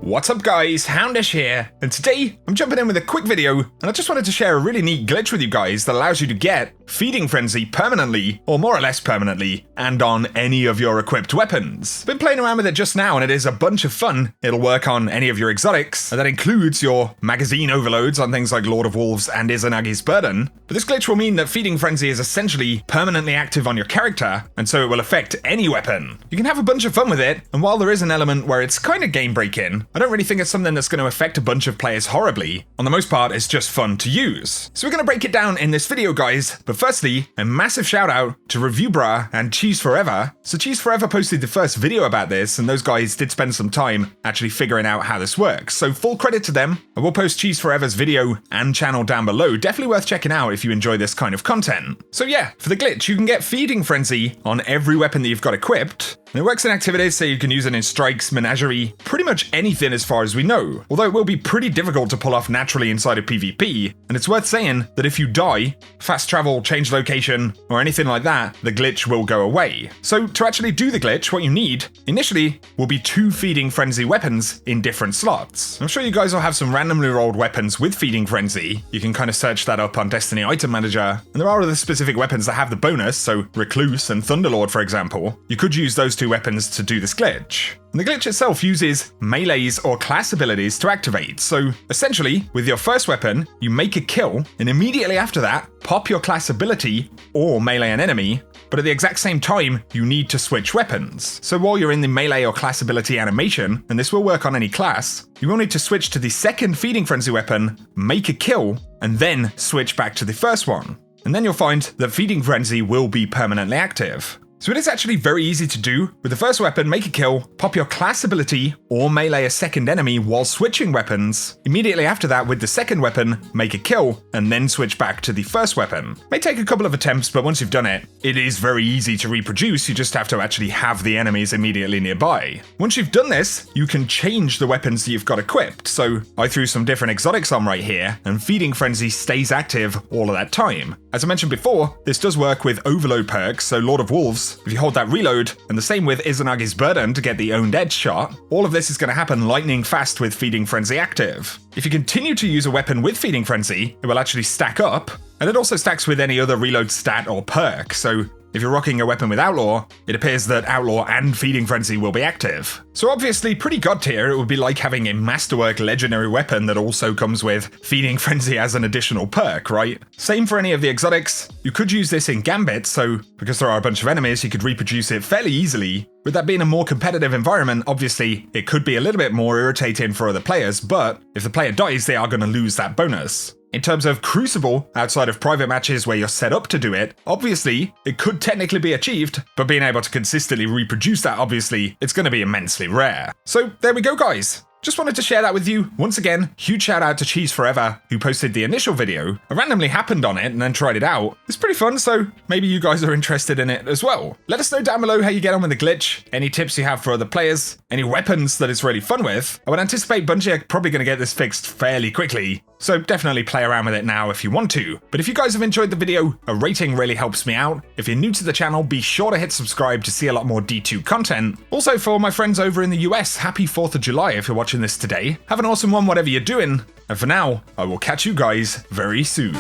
What's up guys, Houndish here, and today I'm jumping in with a quick video, and I just wanted to share a really neat glitch with you guys that allows you to get Feeding Frenzy permanently, or more or less permanently, and on any of your equipped weapons. Been playing around with it just now and it is a bunch of fun. It'll work on any of your exotics, and that includes your magazine overloads on things like Lord of Wolves and Izanagi's Burden. But this glitch will mean that Feeding Frenzy is essentially permanently active on your character, and so it will affect any weapon. You can have a bunch of fun with it, and while there is an element where it's kind of game breaking, I don't really think it's something that's going to affect a bunch of players horribly. On the most part, it's just fun to use. So we're going to break it down in this video, guys. But firstly, a massive shout out to ReviewBra and Cheese Forever. So Cheese Forever posted the first video about this, and those guys did spend some time actually figuring out how this works. So full credit to them. I will post Cheese Forever's video and channel down below. Definitely worth checking out if you enjoy this kind of content. So yeah, for the glitch, you can get Feeding Frenzy on every weapon that you've got equipped. And it works in activities, so you can use it in strikes, menagerie, pretty much anything as far as we know. Although it will be pretty difficult to pull off naturally inside of PvP, and it's worth saying that if you die, fast travel, change location, or anything like that, the glitch will go away. So to actually do the glitch, what you need, initially, will be 2 Feeding Frenzy weapons in different slots. I'm sure you guys will have some randomly rolled weapons with Feeding Frenzy. You can kind of search that up on Destiny Item Manager, and there are other specific weapons that have the bonus, so Recluse and Thunderlord, for example. You could use those 2 weapons to do this glitch. And the glitch itself uses melees or class abilities to activate. So essentially, with your first weapon, you make a kill, and immediately after that, pop your class ability or melee an enemy, but at the exact same time, you need to switch weapons. So while you're in the melee or class ability animation, and this will work on any class, you will need to switch to the second Feeding Frenzy weapon, make a kill, and then switch back to the first one. And then you'll find that Feeding Frenzy will be permanently active. So it is actually very easy to do. With the first weapon, make a kill, pop your class ability, or melee a second enemy while switching weapons. Immediately after that, with the second weapon, make a kill, and then switch back to the first weapon. May take a couple of attempts, but once you've done it, it is very easy to reproduce. You just have to actually have the enemies immediately nearby. Once you've done this, you can change the weapons that you've got equipped. So I threw some different exotics on right here, and Feeding Frenzy stays active all of that time. As I mentioned before, this does work with overload perks, so Lord of Wolves, if you hold that reload, and the same with Izanagi's Burden to get the owned edge shot, all of this is going to happen lightning fast with Feeding Frenzy active. If you continue to use a weapon with Feeding Frenzy, it will actually stack up, and it also stacks with any other reload stat or perk, so if you're rocking a weapon with Outlaw, it appears that Outlaw and Feeding Frenzy will be active. So obviously pretty god tier, it would be like having a Masterwork legendary weapon that also comes with Feeding Frenzy as an additional perk, right? Same for any of the exotics. You could use this in Gambit, so because there are a bunch of enemies, you could reproduce it fairly easily. With that being a more competitive environment, obviously it could be a little bit more irritating for other players, but if the player dies, they are going to lose that bonus. In terms of Crucible, outside of private matches where you're set up to do it, obviously, it could technically be achieved, but being able to consistently reproduce that, obviously, it's going to be immensely rare. So there we go, guys. Just wanted to share that with you. Once again, huge shout out to Cheese Forever, who posted the initial video. I randomly happened on it and then tried it out. It's pretty fun, so maybe you guys are interested in it as well. Let us know down below how you get on with the glitch, any tips you have for other players, any weapons that it's really fun with. I would anticipate Bungie are probably going to get this fixed fairly quickly, so definitely play around with it now if you want to. But if you guys have enjoyed the video, a rating really helps me out. If you're new to the channel, be sure to hit subscribe to see a lot more D2 content. Also, for my friends over in the US, happy 4th of July if you're watching this today. Have an awesome one whatever you're doing, and for now, I will catch you guys very soon.